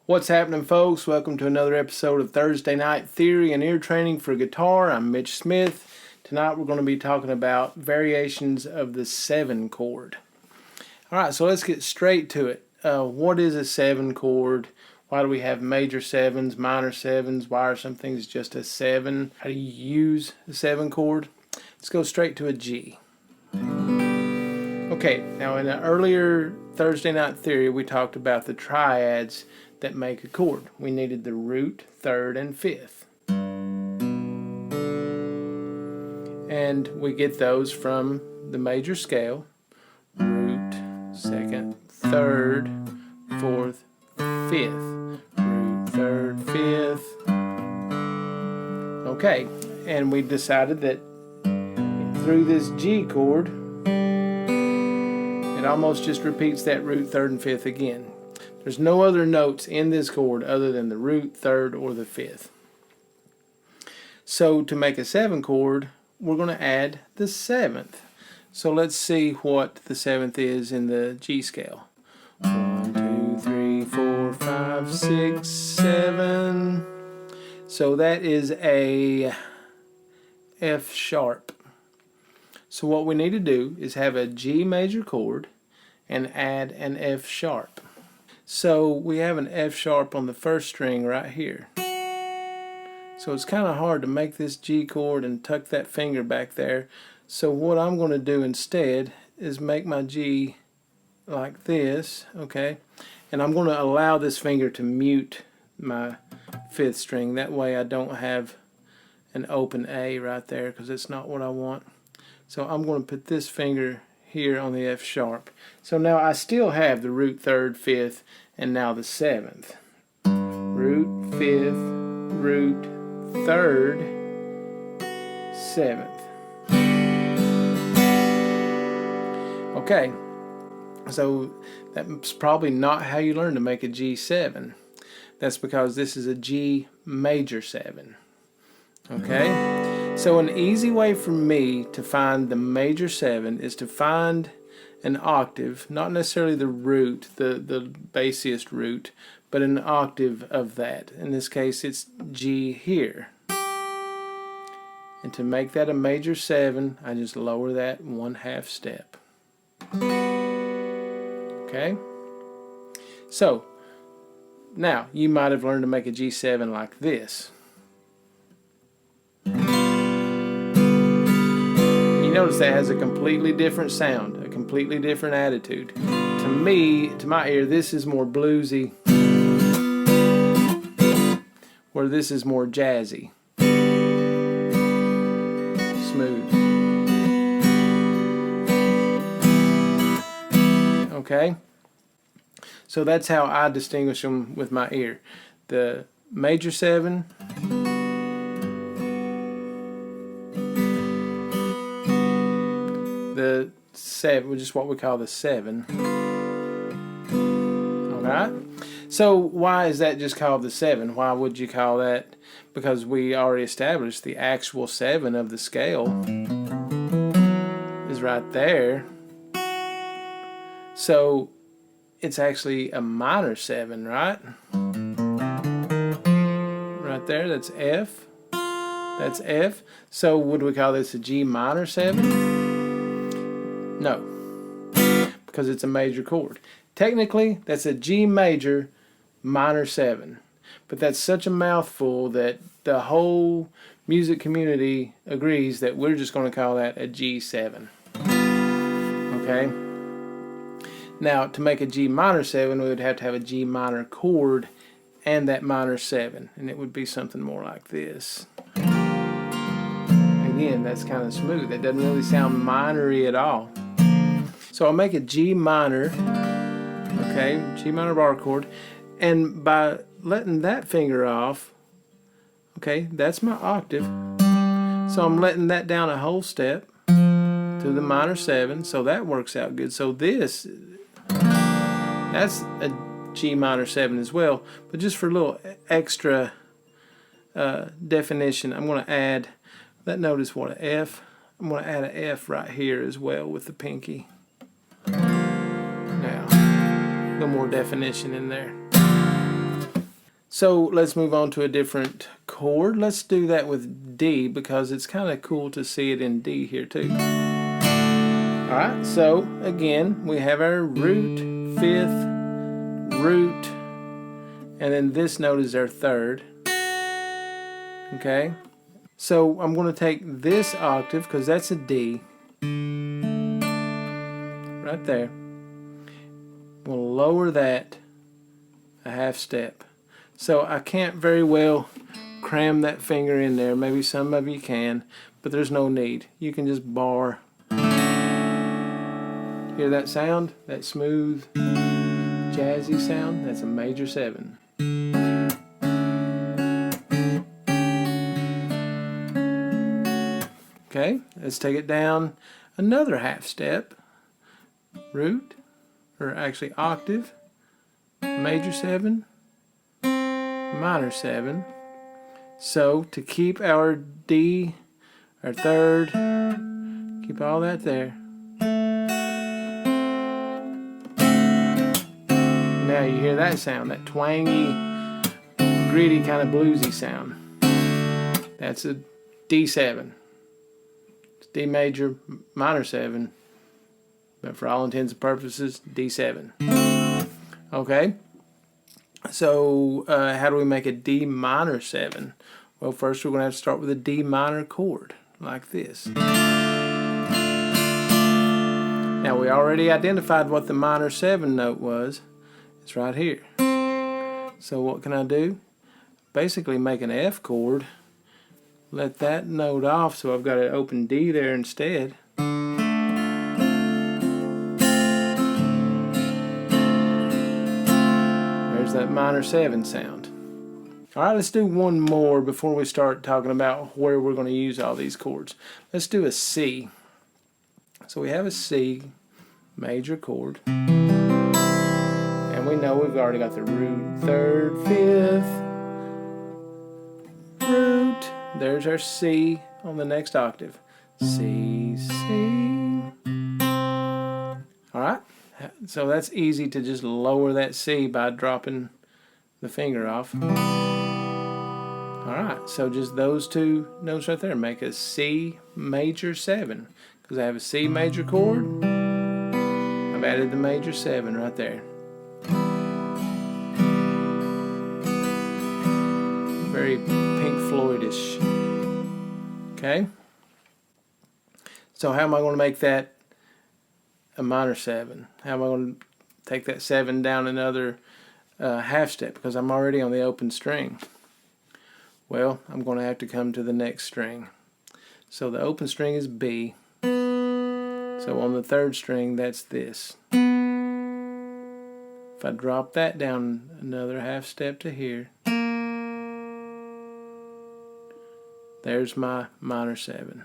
What's happening, folks? Welcome to another episode of Thursday Night Theory and Ear Training for Guitar. I'm Mitch Smith. Tonight we're going to be talking about variations of the 7 chord. Alright, so let's get straight to it. What is a 7 chord? Why do we have major 7s, minor 7s? Why are some things just a 7? How do you use a 7 chord? Let's go straight to a G. Okay, now in an earlier Thursday Night Theory we talked about the triads that make a chord. We needed the root, third, and fifth. And we get those from the major scale. Root, second, third, fourth, fifth. Root, third, fifth. Okay, and we decided that through this G chord, it almost just repeats that root, third, and fifth again. There's no other notes in this chord other than the root, third, or the fifth. So to make a 7 chord, we're going to add the 7th. So let's see what the 7th is in the G scale. 1, 2, 3, 4, 5, 6, 7. So that is a F sharp. So what we need to do is have a G major chord and add an F sharp. So we have an F sharp on the first string right here. So it's kind of hard to make this G chord and tuck that finger back there. So what I'm going to do instead is make my G like this, okay? And I'm going to allow this finger to mute my 5th string. That way I don't have an open A right there because it's not what I want. So I'm going to put this finger here on the F sharp. So now I still have the root, third, fifth, and now the 7th. Root, fifth, root, third, 7th. Okay, so that's probably not how you learn to make a G7. That's because this is a G major 7. Okay? So an easy way for me to find the major 7 is to find an octave, not necessarily the root, the bassiest root, but an octave of that. In this case it's G here. And to make that a major 7, I just lower that 1/2 step. Okay? So, now you might have learned to make a G7 like this. Notice that has a completely different sound, a completely different attitude. To me, to my ear, this is more bluesy, where this is more jazzy, smooth. Okay? So that's how I distinguish them with my ear. The major 7, the 7, which is what we call the 7. Alright? So why is that just called the 7? Why would you call that? Because we already established the actual 7 of the scale is right there. So it's actually a minor 7, right? Right there, that's F. That's F. So would we call this a G minor 7? No, because it's a major chord. Technically, that's a G major minor 7. But that's such a mouthful that the whole music community agrees that we're just going to call that a G7. Okay? Now, to make a G minor 7, we would have to have a G minor chord and that minor 7. And it would be something more like this. Again, that's kind of smooth. That doesn't really sound minor-y at all. So I'll make a G minor, okay, G minor bar chord, and by letting that finger off, okay, that's my octave, so I'm letting that down a whole step to the minor 7, so that works out good. So that's a G minor 7 as well, but just for a little extra definition, I'm going to add, that note is what, an F? I'm going to add an F right here as well with the pinky. Now, a little more definition in there. So let's move on to a different chord. Let's do that with D because it's kind of cool to see it in D here too. Alright, so again, we have our root, fifth, root, and then this note is our third. Okay, so I'm going to take this octave because that's a D right there. We'll lower that a half step. So I can't very well cram that finger in there. Maybe some of you can, but there's no need. You can just bar. Hear that sound? That smooth, jazzy sound? That's a major 7. Okay, let's take it down another half step. Root, or actually octave, major 7, minor 7. So to keep our D, our third, keep all that there. Now you hear that sound, that twangy, gritty kind of bluesy sound. That's a D7. It's D major, minor 7, but for all intents and purposes, D7. Okay, so how do we make a D minor 7? Well, first we're going to have to start with a D minor chord, like this. Now we already identified what the minor 7 note was. It's right here. So what can I do? Basically make an F chord, let that note off so I've got an open D there instead. There's that minor 7 sound. Alright, let's do one more before we start talking about where we're going to use all these chords. Let's do a C. So we have a C major chord. And we know we've already got the root, third, fifth, root. There's our C on the next octave. C, C. Alright, so that's easy to just lower that C by dropping the finger off. Alright, so just those two notes right there make a C major 7. Because I have a C major chord, I've added the major 7 right there. Very Pink Floyd-ish. Okay? So how am I going to make that a minor 7? How am I going to take that 7 down another half step? Because I'm already on the open string. Well, I'm going to have to come to the next string. So the open string is B. So on the third string, that's this. If I drop that down another half step to here, there's my minor 7.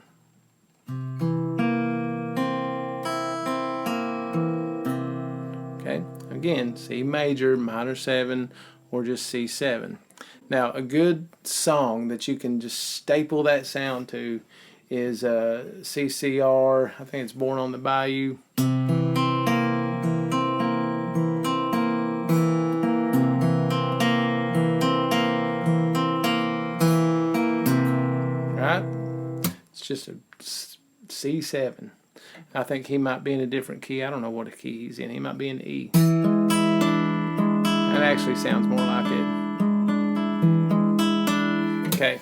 Okay, again, C major, minor 7, or just C7. Now, a good song that you can just staple that sound to is CCR, I think it's Born on the Bayou. Right? It's just a C7. I think he might be in a different key. I don't know what key he's in. He might be in E. That actually sounds more like it. Okay.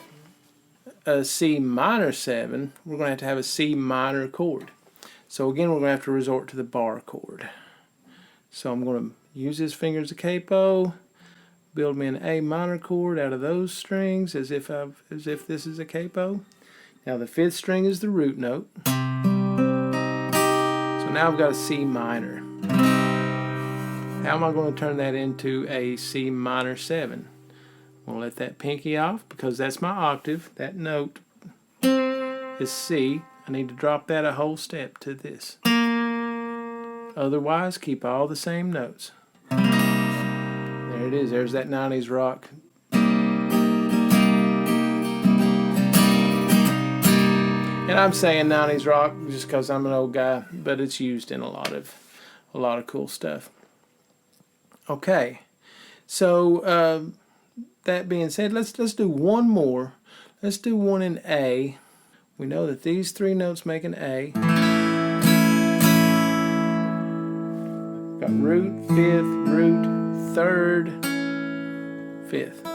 A C minor 7, we're going to have a C minor chord. So again, we're going to have to resort to the bar chord. So I'm going to use his finger as a capo, build me an A minor chord out of those strings as if this is a capo. Now the fifth string is the root note. So now I've got a C minor. How am I going to turn that into a C minor 7? I'm going to let that pinky off because that's my octave. That note is C. I need to drop that a whole step to this. Otherwise, keep all the same notes. There it is. There's that 90s rock. And I'm saying 90s rock just because I'm an old guy, but it's used in a lot of cool stuff. Okay, so that being said, let's do one more. Let's do one in A. We know that these three notes make an A. Got root, fifth, root, third, fifth.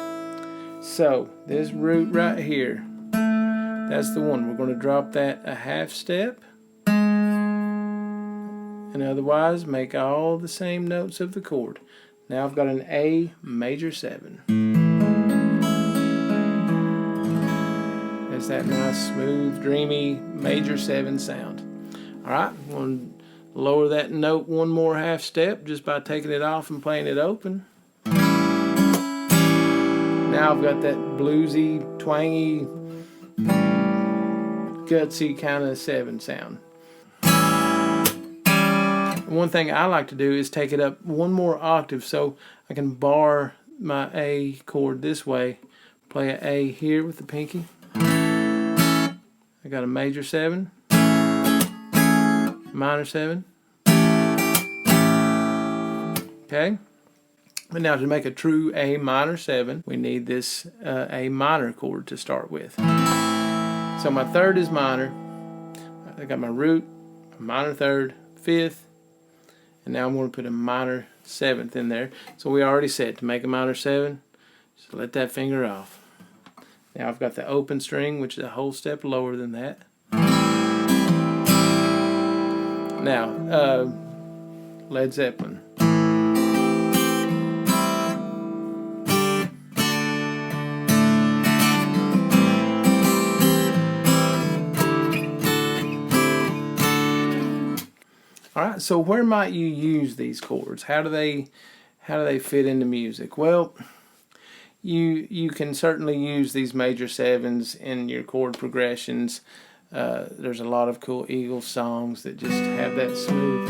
So this root right here, that's the one. We're going to drop that a half step. And otherwise, make all the same notes of the chord. Now I've got an A major 7. That's that nice, smooth, dreamy major 7 sound. Alright, I'm going to lower that note one more half step just by taking it off and playing it open. Now I've got that bluesy, twangy, gutsy kind of 7 sound. One thing I like to do is take it up one more octave so I can bar my A chord this way. Play an A here with the pinky. I got a major 7, minor 7. Okay. But now to make a true A minor 7, we need this A minor chord to start with. So my third is minor. I got my root, minor third, fifth, and now I'm going to put a minor 7th in there. So we already said to make a minor 7, just let that finger off. Now I've got the open string, which is a whole step lower than that. Now, Led Zeppelin. All right, so where might you use these chords? How do they fit into music? Well, you can certainly use these major 7s in your chord progressions. There's a lot of cool Eagles songs that just have that smooth.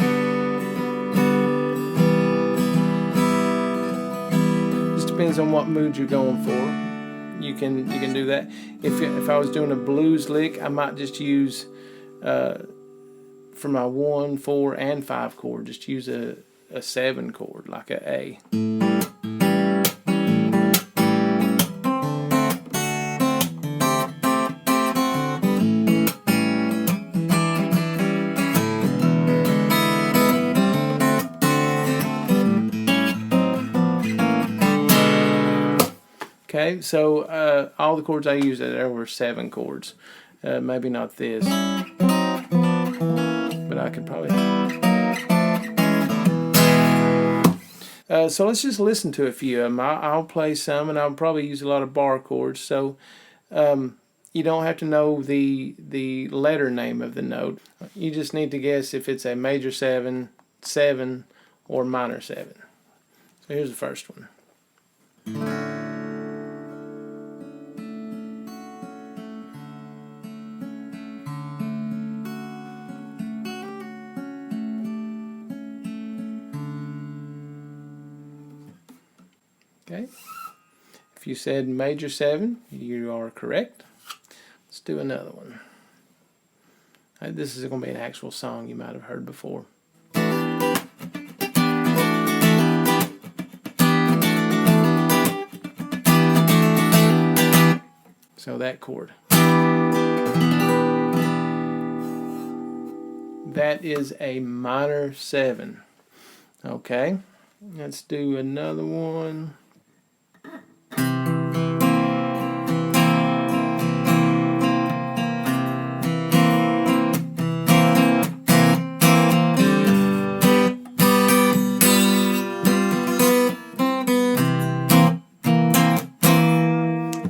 Just depends on what mood you're going for. You can do that. If I was doing a blues lick, I might just use for my 1, 4, and 5 chord, just use a 7 chord, like a A. Okay, so all the chords I used there were 7 chords. Maybe not this. But I could probably. So let's just listen to a few of them. I'll play some, and I'll probably use a lot of bar chords. So you don't have to know the letter name of the note. You just need to guess if it's a major 7, 7, or minor 7. So here's the first one. Okay, if you said major 7, you are correct. Let's do another one. This is going to be an actual song you might have heard before. So that chord. That is a minor 7. Okay, let's do another one.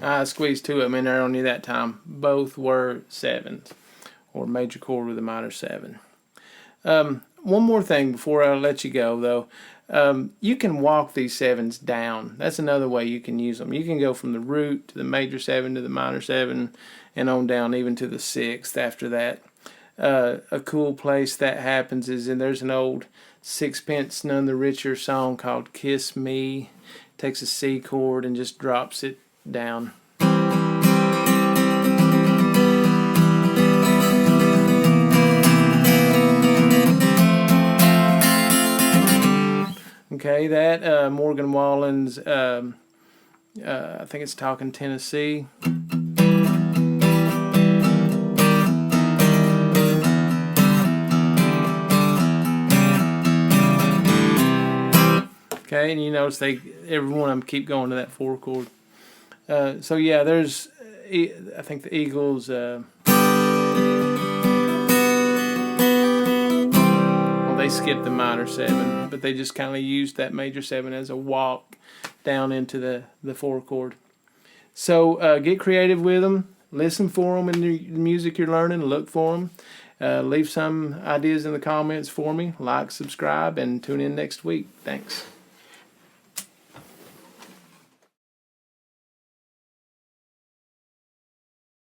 I squeezed 2 of them in there on you that time. Both were 7s, or major chord with a minor 7. One more thing before I let you go, though. You can walk these 7s down. That's another way you can use them. You can go from the root to the major 7 to the minor 7 and on down even to the 6th after that. A cool place that happens is, and there's an old Sixpence None the Richer song called Kiss Me. Takes a C chord and just drops it down. Okay, that Morgan Wallen's I think it's Talking Tennessee. Okay, and you notice every one of them keep going to that 4 chord. So yeah, there's, I think the Eagles, well, they skipped the minor 7, but they just kind of used that major 7 as a walk down into the 4 chord. So get creative with them, listen for them in the music you're learning, look for them. Leave some ideas in the comments for me, like, subscribe, and tune in next week. Thanks.